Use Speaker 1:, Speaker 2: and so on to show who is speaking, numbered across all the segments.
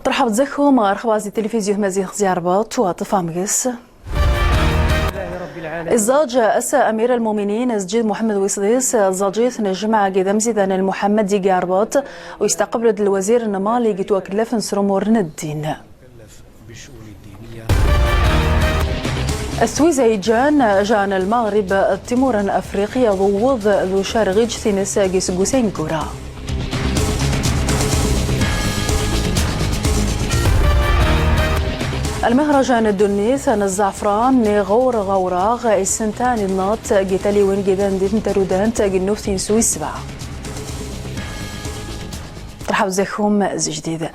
Speaker 1: ترحب بكم أخبار التلفزيون مزيغ زياربات وطفامقس. الزاج أسى أمير المؤمنين زجيد محمد ويصديس زاجيث نجمع قدام زيدان المحمدي جاربات ويستقبل الوزير النمالي قتوكلف نسرمور ندين. السويزيجان جان المغرب تيمورا أفريقيا ضوض ذو شارغيج ثينس قيس قوسين قورا. المهرجان الدنيث الزعفران نغور غوراغ السنتان الناط قتالي وين قدان دين ترودانت قنوفتين سويس 7. ترحب زيكم جديد.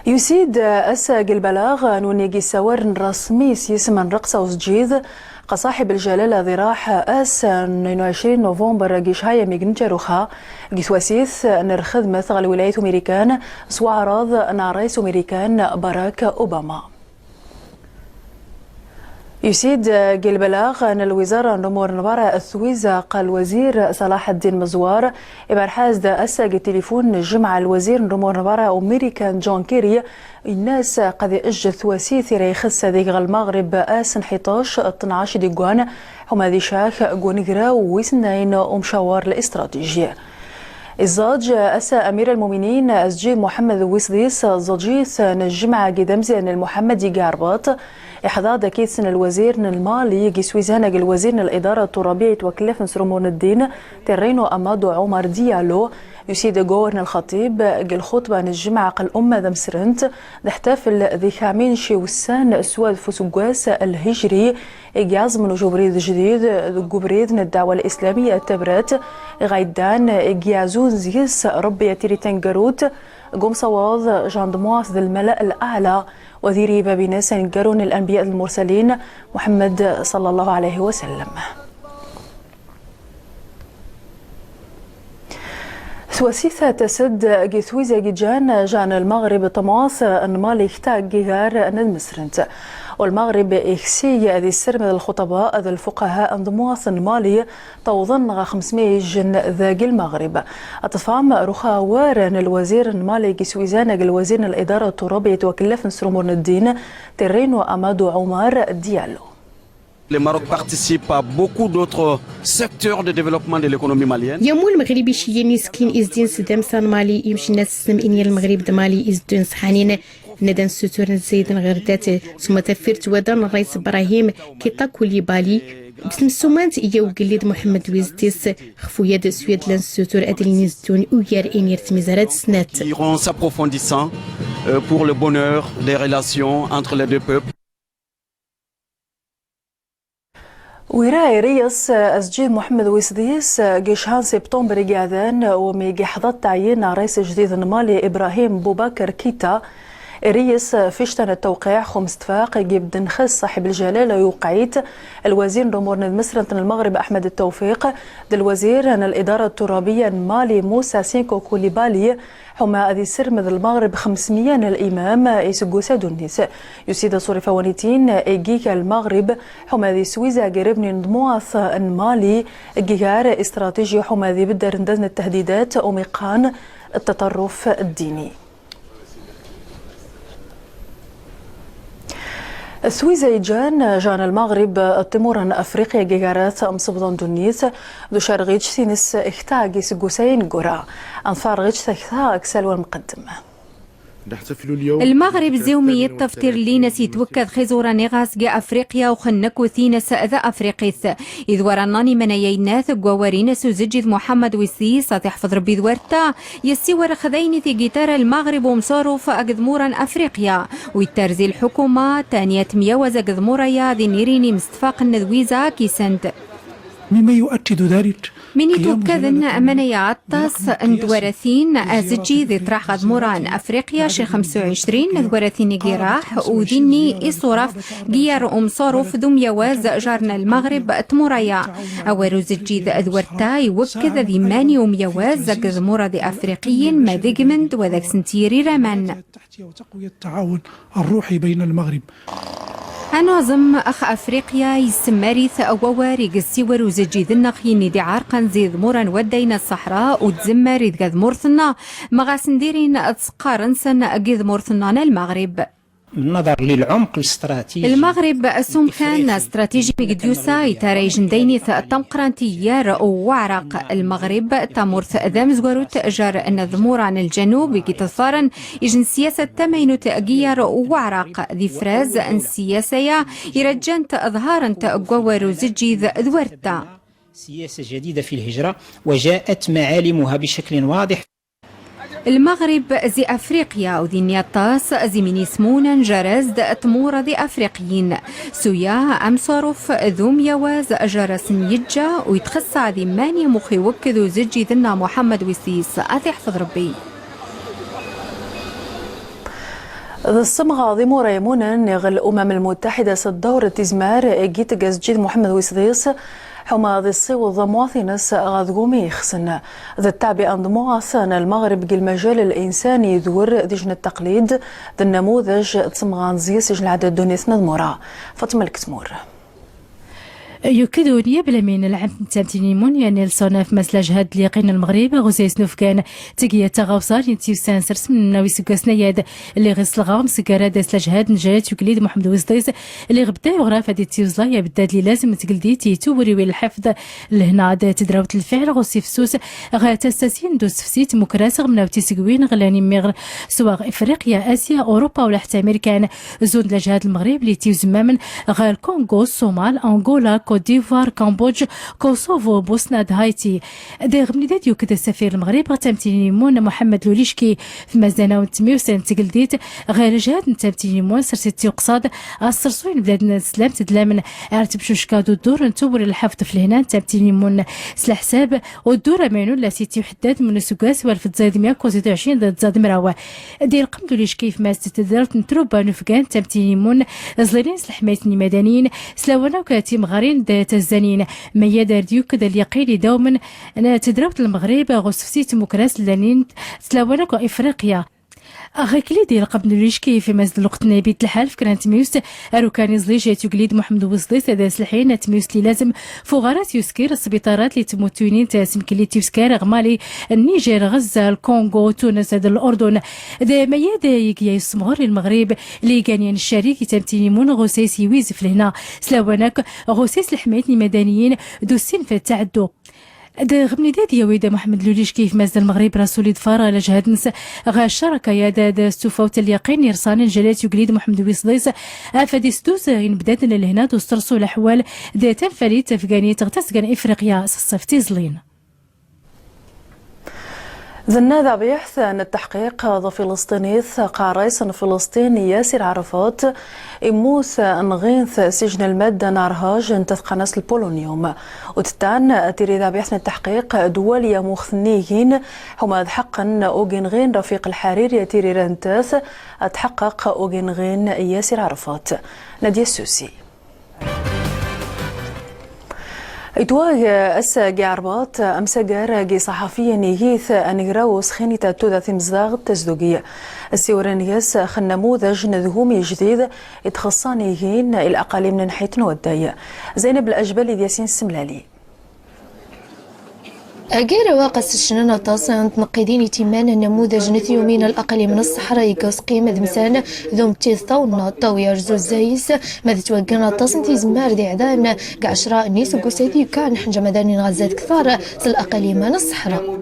Speaker 1: يسيد أساق البلاغ نونيقي سوار رسمي سيسمن رقصة وسجيد قصاحب الجلالة ذراح أس 22 نوفمبر قيش هاي ميقنجروخا قيس وسيث نرخذ مثل الولايات أمريكان سوا عراض ناريس أمريكان باراك أوباما. يسيد البلاغ أن الوزارة نمور نبارة السويزة قال وزير صلاح الدين مزوار إبرحاز أساق التليفون جمع الوزير نمور نبارة أمريكان جون كيري الناس قد أجث وسيث ريخص ذيق المغرب آس 11 ديقوان هما ذي شاك قونقرا ويسنين ومشاور الاستراتيجية. الزاج أسى أمير المؤمنين أسجي محمد ويصديس زاجيث نجمع قدامزي أن المحمدي قاربات إحضاد كيسن الوزير المالي قسويزانا الوزير الإدارة الترابية وكلف نسرمون الدين ترينو أمادو عمر ديالو يسيد جورن الخطيب الخطبة نجمع الأمة ذا مسرنت نحتفل ذي خامين شيوسان سواد فسقواس الهجري إجاز من جبريد جديد جبريد الدعوة الإسلامية التبرات غيدان إجازون زيس ربي يتيري تنجروت قوم صواض جاندمواث ذي الملأ الأعلى وذيري باب ناس قرون الأنبياء المرسلين محمد صلى الله عليه وسلم. ثواسيثة تسد جثويزة جان المغرب طماس مالي اختاق جيغار ندمسرنت والمغرب إخسي ذي السرمد الخطباء ذي الفقهاء انضمواث مالي توظن 500 جن ذاق المغرب أطفام رخاوار الوزير المالي جسويزان الوزير الإدارة الترابية وكلف نسرمون الدين ترينو أمادو عمر ديالو.
Speaker 2: Le Maroc participe à beaucoup d'autres secteurs de développement de l'économie malienne.
Speaker 3: يوم المغربي شيني سكين إزدين سدام سان مالي يمشي الناس السم إني المغرب دمالي إزدين سحانين ندان سوتور نزيدن غردات ثم تفرت ودان الرئيس إبراهيم كيطا كوليبالي بسم السومانت إيا وقليد محمد ويزديس خفو يد سويد لان سوتور أدلين إزدون ويار إنير تميزارات سنات.
Speaker 2: Iront s'approfondissant pour le bonheur des relations entre les deux peuples.
Speaker 1: وراي ريس أسجيد محمد ويسديس جيشان سبتمبر قاذان وميجي حضرت تعيين رئيس جديد المالي إبراهيم بوبكر كيتا الرئيس فيشتن التوقيع خمس اتفاق يجب نخص صاحب الجلالة يوقعيت الوزير نمور مسرة المغرب أحمد التوفيق الوزير الإدارة الترابية المالي موسى سينكو كوليبالي هما أذي سرمد المغرب 500 الإمام يسقوسا دونيس يسيد صوري فوانيتين إيجيك المغرب هما ذي سويزا قربني نضمواث المالي جيغار استراتيجي هما ذي بدر ندزن التهديدات وميقان التطرف الديني. السويزيجان جان المغرب تيمورا أفريقيا جيغارات أمصبضان دونيث دو شارغيج سينس اختاق يسقوسين قرا أنفار غيج ثكثا أكسل والمقدمة.
Speaker 4: المغرب زيومية تفتير لينس يتوكد خزورا نغاس جا أفريقيا وخنكو ثينس أذا أفريقيث إذ وراناني من ييناث قوارينس وزجد محمد ويسيس تحفظ ربي ذورتا يسي ورخذين في جيتار المغرب ومصاروف أقدمورا أفريقيا ويترزي الحكومة تانية ميوز أقدموريا ذي نيريني مستفاق النذويزا كيسند
Speaker 5: مما يؤكد ذلك
Speaker 4: من يتوكذن أمانية عطاس اندورثين أزجي ذي طرح غدموران أفريقيا شي 25 ندورثين جراح وذيني إصراف جيار أمصاروف ذم يواز جارنا المغرب تموريا أورو زجي ذا أذورتا يوكذ ذي ماني وميواز غدمورا ذي أفريقيين مذيجمنت وذاك سنتيري رمان
Speaker 5: وتقوية التعاون الروحي بين المغرب
Speaker 4: نظم أخ أفريقيا يسماريث أوواري قسيور وزجي ذنخي ندي عارقا زيد موران ودينا الصحراء وتزماري ذقذ مورثنا مغاسنديرين أتسقارنسن أقذ مورثنا المغرب.
Speaker 5: بالنظر للعمق الاستراتيجي
Speaker 4: المغرب كان استراتيجي بقديوسا يتاري جنديني التمقرانتيار وعرق المغرب تمورث ذام زوروت جار النظمور عن الجنوب يتثارن يجن سياسة تمين تأجير وعرق ذي فراز أن سياسية يرجن تأظهارا تأجور زجي ذورتا
Speaker 5: سياسة جديدة في الهجرة وجاءت معالمها بشكل واضح.
Speaker 4: المغرب زي أفريقيا وذي نياطاس زي منيسمون جرز تمور ذي أفريقيين سويا أم صرف ذوم يواز جرس يجا ويتخصى ذي ماني مخي وكذو زجي ذنا محمد وسيس أحفظ ربي.
Speaker 1: الصمغة ذي مريمونا نغل الأمم المتحدة الدور تزمار جيت جزجيد محمد وسيس حما ذي الصيو ضمواثنس غاذقومي خسن ذا التعبئة ضمواثن المغرب قل المجال الإنساني ذور ذيجن التقليد ذا النموذج تصمغان زيس جن العدد دونيث نظمورا فاطمة الكتمور.
Speaker 6: يكدون يبل من العام تامتينيمون يعني نيلسون في مسلج هاد اليقين المغرب غوزيس نوفكان تقية تغوصار ينتيوسان سرس من ناوي سكاسنا ياد اللي غسل غام سكارا داس لجهاد نجات يكليد محمد وزديس اللي غبدا وغراف هادي تيوزلا يا بداد لي لازم تقلدي تيتوري ويل الحفظ لهنا تدراوت الفعل غوسي فسوس غا تاساسين دوس فسيت مكراسغ من ناوتي سكوين غلاني ميغر سواء افريقيا اسيا اوروبا ولا حتى امريكان زون لجهاد المغرب اللي تيوزمامن غا الكونغو الصومال انغولا كوت ديفوار كامبودج كوسوفو بوسنة هايتي داغ من ديو كده السفير المغرب غتمتينيمون محمد لوليشكي في مزانة ونتميوسان تقلديت غير جهاد نتمتينيمون سرسيتي وقصاد السرسوين بلادنا السلام تدلامن عرتب شوشكادو الدور نتور الحفظ في الهنا نتمتينيمون سلا حساب والدور معنون لا سيتي وحداد من سكاس والفت زايد 120 ضد زاد مراوة دير قمت لوليشكي في ماس تدرت نتروبا نفقان تمتينيمون زليرين سلحمايتني مدنيين سلاوانا وكاتي مغارين تزانين ميا دار ديوك دا اليقين دوما انا تدراوت المغرب غوسفسيت مكراس لانين تلاوانك افريقيا أغاكلي ديال قبل ليشكي في مزد الوقت نبيت الحال فكرة تميوس أروكاني زليجة تقليد محمد وصديس هذا سلحين تميوس لي لازم فوغارات يسكير السبيطارات اللي تموتونين تاسم كلي تيسكار غمالي النيجر غزة الكونغو تونس هذا الأردن ذا مياد يا يسمغر المغرب اللي كان الشريك تمتينيمون غوسيس يويز في هنا سلاوانك غوسيس الحمايتني مدنيين دوسين في التعدو غمني داد يا ويدا محمد لوليش كيف مازال المغرب رسولي دفارة على جهاد نس غا الشركة يا داد استوفاوت اليقين يرسان الجلات يقليد محمد ويصديس افادي ستوس ان بداتنا لهنا دوسترسو الاحوال ذات فريت افغاني تغتسقن افريقيا صفتي زلين
Speaker 1: ذناذا بيحث أن التحقيق ذا فلسطينيث قاريس فلسطين ياسر عرفات إموث نغينث سجن المادة نارهاج تثقنس البولونيوم وتتان تيري ذا بيحث التحقيق دولية مخنيين هما حقا أوغنغين رفيق الحرير يتيري رنتاث أتحقق أوغنغين ياسر عرفات. نادية السوسي. إتواج أسا عربات أمسجر جي صحفيا نيهيث أنجراوس خانيتا تودا ثمزاغ تزدوجية السيورانياس خنموذج نذهومي جديد يتخصانيهين الأقاليم من نحيت نودايا. زينب الأجبالي ياسين السملالي.
Speaker 7: أجير واقس الشنانة طاسان تنقيدين تيمان النموذج نثيو من الأقل من الصحراء يقص قيمة دمسان ذوم تيثاونا طاوي أرزو الزايس ماذا توقعنا طاسن تيزمار ذي عذان قعشراء نيس وقسيدي كان حنجة مداني غازات كثار سالأقل من الصحراء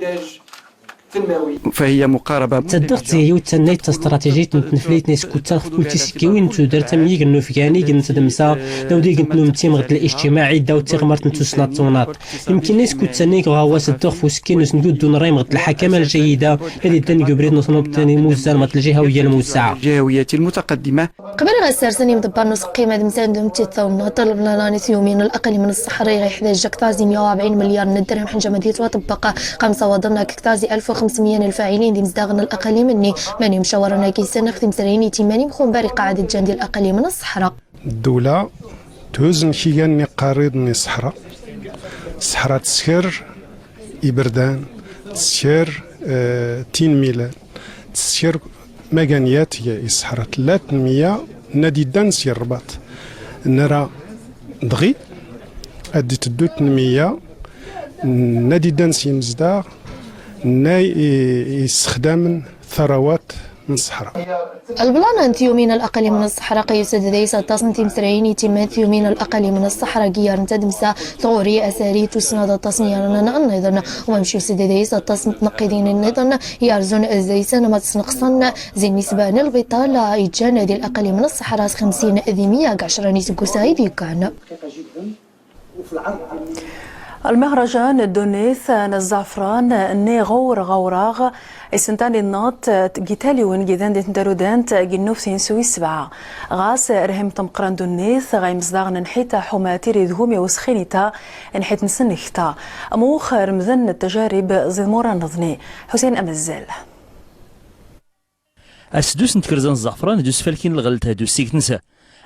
Speaker 2: فهي مقاربة
Speaker 8: تصدقت هي وتنيت استراتيجية نتنفليت ناس كنت نخدم تيسكيوين نتودر تميق النوفياني كنت دمسا داودي كنت نومتيم غد الاجتماعي داود تيغمرت نتوسنات تونات يمكن ناس كنت تنيك غواس الدغ فوسكين نسندود دون رايم غد الحكامة الجيدة هذه داني قبريد نصنوب تاني موزان غد الجهوية الموسعة
Speaker 2: الجهوية المتقدمة
Speaker 7: قبل غسر سني مدبر نص قيمة دمسان دوم تيثاونا طلب لنا نثيو من الأقل من الصحراء غيحتاج كتازي 140 مليار من الدرهم حنجة مديت وطبقة 5 وضمنا كتازي 1500 الفاعلين دي مزداغن الأقل مني ماني مشاورنا كيسان نخدم سريني تيماني مخون باري قاعدة جاندي الأقل من الصحراء
Speaker 9: الدولة توزن كيان قارضني الصحراء تسكر إبردان تسكر تين ميلان تسكر مجانيات هي الصحراء 300 نادي دانسي الرباط نرى دغي أدي تدو تنمية نادي دانسي مزداغ يستخدم ثروات من الصحراء.
Speaker 7: البلان أنتيو من الأقل من الصحراء قيسد ديس التصنيم سرعيني تيماثيو من الأقل من الصحراء جيار تدمسا ثوري أساري تسناد التصنيع لنا النظام ومشي سد ديس التصنيم نقدين النظام يارزون الزيسان ما تسنقصن زي نسبة البطالة يتجانا دي الأقل من الصحراء 50 أذيمية 10 نسبة سايدي كان.
Speaker 1: المهرجان الدونيث الزعفران ني غوراغ السنتان الناط جيتالي ونجدان دي تندرودانت جنوف سويس 7 غاس رهم تمقران دونيث غاي مصداغ نحيتا حماتيري ذهومي وسخينيتا نحيت نسنختا موخ رمذن التجارب زمورا نظني حسين أمزال
Speaker 10: أسدوس نتكرزان الزعفران دوس فالكين الغلتها دوس سيكتنسا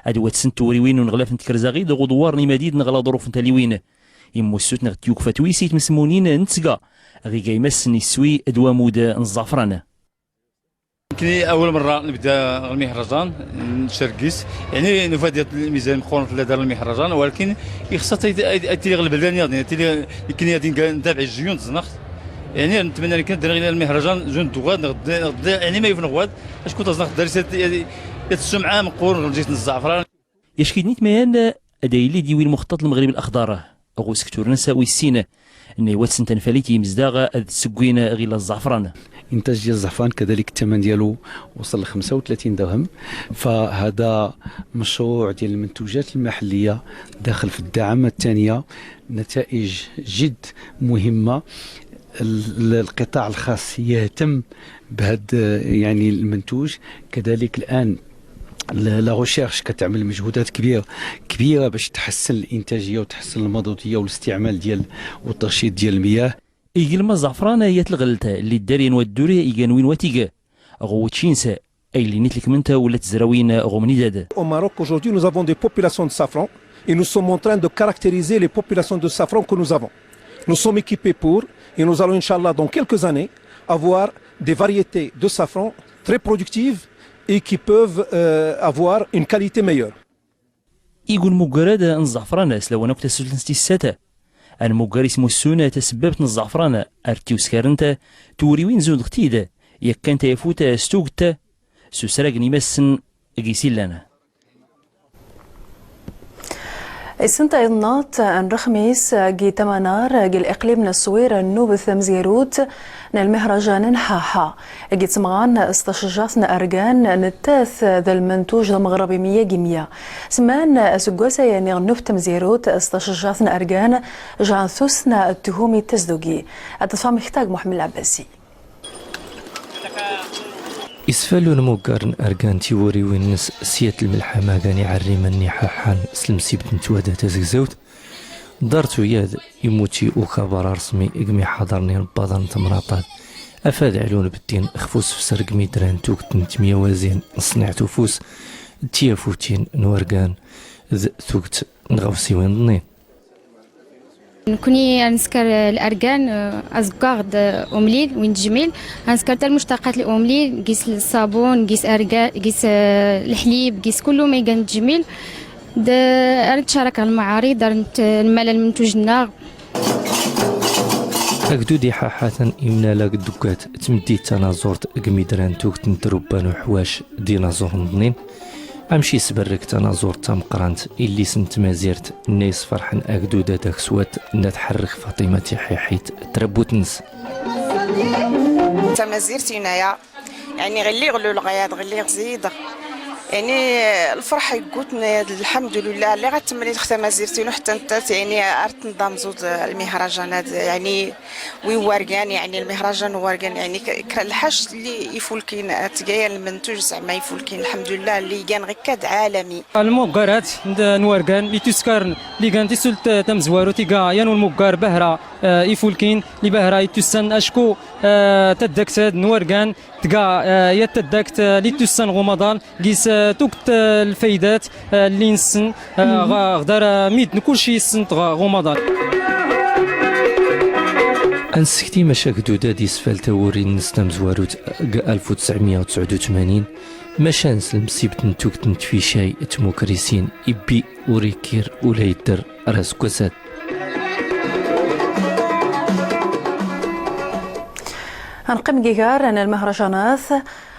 Speaker 10: أدوات سنتوري وين ونغلاف نتكرزاغي دو غدوار مديد نغلا ظروف نتاليوين يموسوت نغتيوك فتويسيت مسمونين نتسقا غي يمس نسوي ادوا مودا الزعفران.
Speaker 11: يمكن اول مره نبدا المهرجان نشركيس يعني نفادي الميزان مقارنه لا دار المهرجان ولكن يخصها تيلي البلدان يعني يمكن نتابع الجيون تزنخ يعني نتمنى كان ندير غير المهرجان جون دوغاد يعني ما يفنغ واد اش كنت تزنخ درست السمعه مقورن جيت الزعفران
Speaker 10: يشكي نيت ميان ادايلي ديوي المخطط المغربي الاخضر أغو سكتور نساء ويسينة إني واتسن تنفاليتي مزداغة السقوين غير الزعفران.
Speaker 12: إنتاج ديال الزعفران كذلك الثمن ديالو وصل ل 35 درهم، فهذا مشروع ديال المنتوجات المحلية داخل في الدعامة الثانية، نتائج جد مهمة. القطاع الخاص يهتم بهذا يعني المنتوج، كذلك الآن لا ريشيرش كتعمل مجهودات كبيره باش تحسن الانتاجيه وتحسن المردوديه والاستعمال ديال والترشيد ديال المياه.
Speaker 10: يقلما الزعفران هي الغلطه اللي دارين ودوري يقانوين واتيكا غوتشينسا اي اللي نيتلك منتا ولا تزراوين غومنيداد.
Speaker 13: Au Maroc aujourd'hui nous avons des populations de safran et nous sommes en train de caractériser les populations de safran que nous avons. Nous sommes équipés pour et nous allons inchallah dans quelques années avoir des variétés de safran très productives et qui peuvent avoir une qualité meilleure.
Speaker 10: يقول مقرد الزعفران سلو نكتة سلسلة الساتة المقر اسمه السونة تسببت الزعفران ارتيوس كارنتا توري وين زود غتيدة يك كانت يفوت ستوغتا سوسراغني مسن قيسيلانا.
Speaker 1: السنة الناط الرخميس جي تمانار جي الإقليم من الصوير النوبث مزيروت المهرجان نحاحا جي تسمغان استشجاثنا أرجان نتاث ذا المنتوج المغربي 100 سمان سقوسا يعني غنوفت مزيروت استشجاثنا أرجان جان ثوسنا التهومي تزدوجي التفاهم يحتاج محمد العباسي.
Speaker 14: إسفالو نموكارن أرغان تيوري وينس سيات الملحمة غاني عريماني حاحان سلمسي بنتوادا تزكزوت دارتو ياد يموتي وكابر رسمي إقمي حضرني الباضان تمراطات أفاد علون بالدين خفوس في سرق ميدران توك تنتمية وازين صنعتو فوس تيافوتين نورغان ثوكت نغوسي وين ضنين
Speaker 15: كوني نسكر الاركان ازكارد اومليل وين جميل نسكر حتى المشتقات الاومليل قيس الصابون قيس اركان قيس الحليب قيس كله ما يكون جميل نتشارك على المعارض المال المنتوج النار
Speaker 14: أكدودي حاحة إمنا لاك الدكات تمدي تنازورت قميدران توك تندربان وحواش ديناصور نظنين أمشي سبرك تنازور تمقرانت اللي سنت مازيرت الناس فرحن أكدودة داك سوات نتحرك فاطمة حيحيت تربوتنس
Speaker 16: تمازيرت هنايا يعني غلي غلو الغياد غلي غزيد يعني الفرحة يقوتنا الحمد لله اللي غتمني تختم زيرتين حتى انت يعني ارت نظام زود المهرجانات يعني ويورقان يعني المهرجان ورقان يعني الحاج اللي يفولكين تقايا المنتوج زعما يفولكين الحمد لله اللي كان غكاد عالمي
Speaker 17: الموقرات نورقان اللي تسكرن اللي كان تسلت تمزوارو تيقا يانو الموقر بهرا يفولكين اللي بهرا يتسن اشكو تدكسد نورقان تقا يتدكت اللي تسن غمضان قيس توكت الفايدات اللي نسن غدار ميد كلشي سنت غمضان
Speaker 14: أنسكتي مشاك دودا دي سفال توري نستم زواروت 1989 مشانس المسيبت نتوك نتفي شاي تموكريسين إبي وريكير ولا يدر راس كوسات.
Speaker 1: هنقم جيجار أن المهرجانات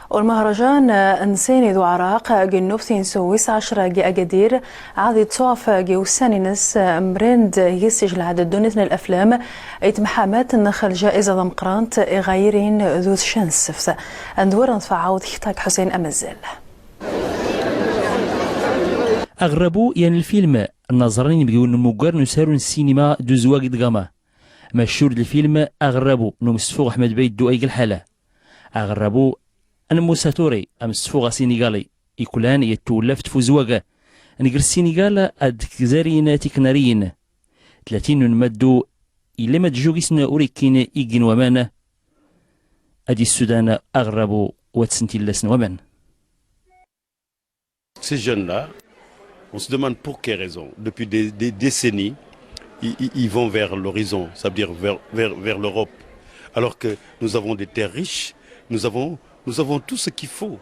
Speaker 1: والمهرجان انساني ذو عراق جنوبتين سويس 10 جي أجدير عادي تصوف جي وسانينس مرند يسجل عدد دونتنا الأفلام اتمحامات النخل جائزة ضمقرانت غيرين ذو شنسفت اندور نفعاوض يحتاج حسين أمزل.
Speaker 10: أغربوا يعني الفيلم النظرين بيقولوا المقر نسارون السينما دو زواج دغاما مشهور الفيلم أغربوا نمسفوغ أحمد بيد دو أيق الحالة أغربوا أنا موساتوري أم سفوغا سينيغالي يكولان يتولفت فوزواغا نقر السينيغال أدكزارين تكناريين 30 نمدو إلا ما تجوغيسنا أوريكين إيجين ومانا أدي السودان أغربوا واتسنتي لسن ومان.
Speaker 18: Ces jeunes-là, on se demande pour quelles raisons. Depuis des décennies, ils vont vers l'horizon, ça veut dire vers l'Europe. Alors que nous avons des terres riches, nous avons tout ce qu'il faut.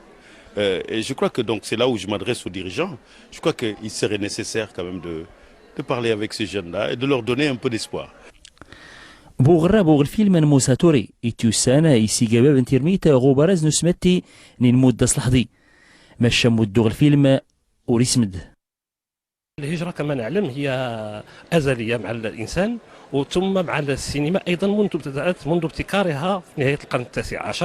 Speaker 18: Et je crois que donc c'est là où je m'adresse aux dirigeants. Je crois qu'il serait nécessaire quand même de parler avec ces jeunes-là et de leur donner un peu d'espoir.
Speaker 10: بوغ الفيلم موساتوري يتوسانا يسيقابا بنتيرميتا غوبارز نسمتي نمود صلحضي ماشا مودو الفيلم ورسمد.
Speaker 19: الهجرة كما نعلم هي أزلية مع الإنسان وثم مع السينما أيضا منذ ابتكارها في نهاية القرن ال19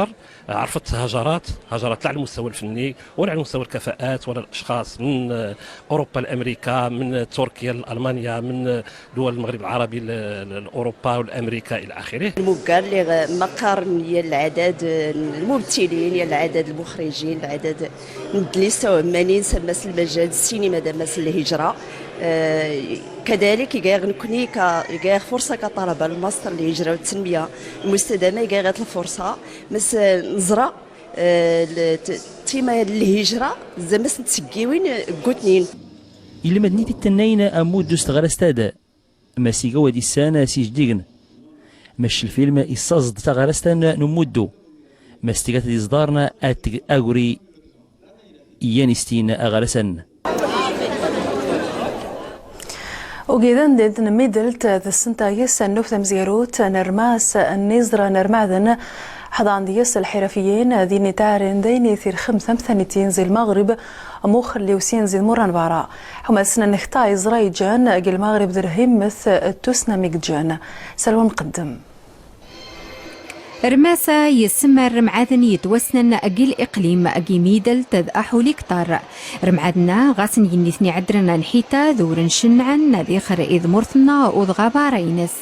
Speaker 19: عرفت هجرات لا على المستوى الفني ولا على مستوى الكفاءات ولا الأشخاص من أوروبا لأمريكا من تركيا لألمانيا من دول المغرب العربي لأوروبا والأمريكا إلى آخره.
Speaker 20: المقال اللي مقارن هي العدد الممثلين هي العدد المخرجين العدد ندلسوا مانين سمس المجال السينما دمس الهجرة كذلك يغنكني كيغ فرصه كطلبه الماستر الهجره والتنميه المستدامه يغير الفرصه مس نزرع تيما الهجره زمس نتسقيوين قوتنين
Speaker 10: إلا مدنيتي التنين أمود دوست غير استادا ماسيقا ودي السانة سيجديغن مش الفيلم إصازد تغرستان نمودو ماستيقات دي صدارنا أغوري يانستين أغرسن
Speaker 1: وجيدان دين ميدلت السنتايس النوف تمزيروت نرماس النزرة نرماذن حضان ديس الحرفيين ذي نتارين ديني ثير 5 زي المغرب مخلي وسين زي الموران بارا حما سنة نختاي زرايجان اجي المغرب درهم مث التوسنا ميكجان سلوى مقدم.
Speaker 4: رماسة يسمى رمعادن يتوسنن أجل إقليم أجي ميدل تذأحو لكتار رمعادنا غاسن ينثني عدرنا نحيتا ذور شنعن ذيخر إذ مرثنا وضغابا رينس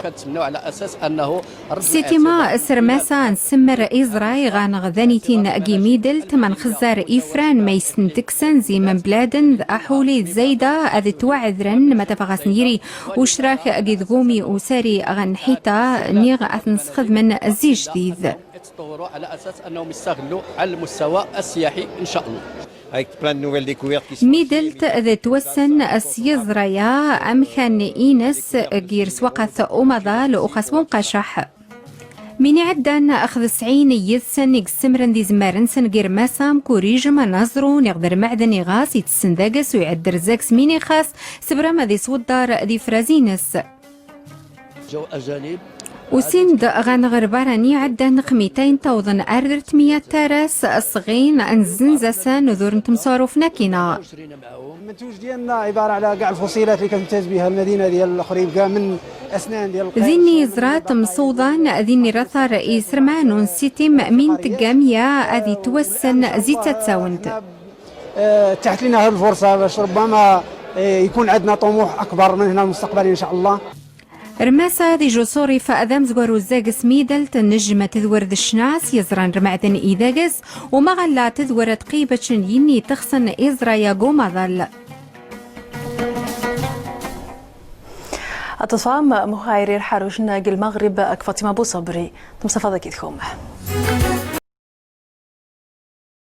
Speaker 21: كنتمنوا على اساس انه
Speaker 4: سيتيما سرماسا نسمر إزراي غانغذانيتين أجي ميدل تمن خزار إفران ميسن تكسن زي من بلادن ذأحولي زايدة أذي توعذرن ما تفغاس نيري وشراك أجي ذغومي وساري غنحيتا نيغ أثنسخذ من زي جديد
Speaker 21: يتطوروا على اساس انهم يستغلوا على المستوى السياحي ان شاء الله.
Speaker 4: ميدلت ذي توسن السيزرايا أمخان إينس جيرس وقث أمضى لأخسبون قشح ميني عدن أخذ سعين يثسن يقسمرن دي زمارن سن جير ماسام كوريجما نظرو نقدر معدن غاس يتسنداقس ويعدر زاكس ميني خاص سبرما ذي سودار ذي فرازينس
Speaker 21: جو أجانب
Speaker 4: وسند غنغرباراني عدن 200 أردرت 100 تارس الصغين أنزنزسا نذور تمصارو ناكينا.
Speaker 22: المنتوج ديالنا عبارة على كاع الفصيلات اللي كتمتاز بها المدينة ديال الخريب كاع من أسنان ديال
Speaker 4: ذيني زرات مصوضان ذيني رثا رئيس رمانون سيتم من تقامية أذي توسن زيتة تساوند.
Speaker 22: تحت لنا هذه الفرصة باش ربما يكون عندنا طموح أكبر من هنا المستقبل إن شاء الله.
Speaker 4: رماسة دي جسوري فأذام زغورو زاقس ميدل تنجمة تذور ذا الشناس يزران رمعدن إيداقس وما غلا تذور تقيبة يني تخصن إزرايا قومضل
Speaker 1: التصام مخايري الحاروشنا المغرب أكفاطمة بو صبري تمصفى ذاكي تخوم.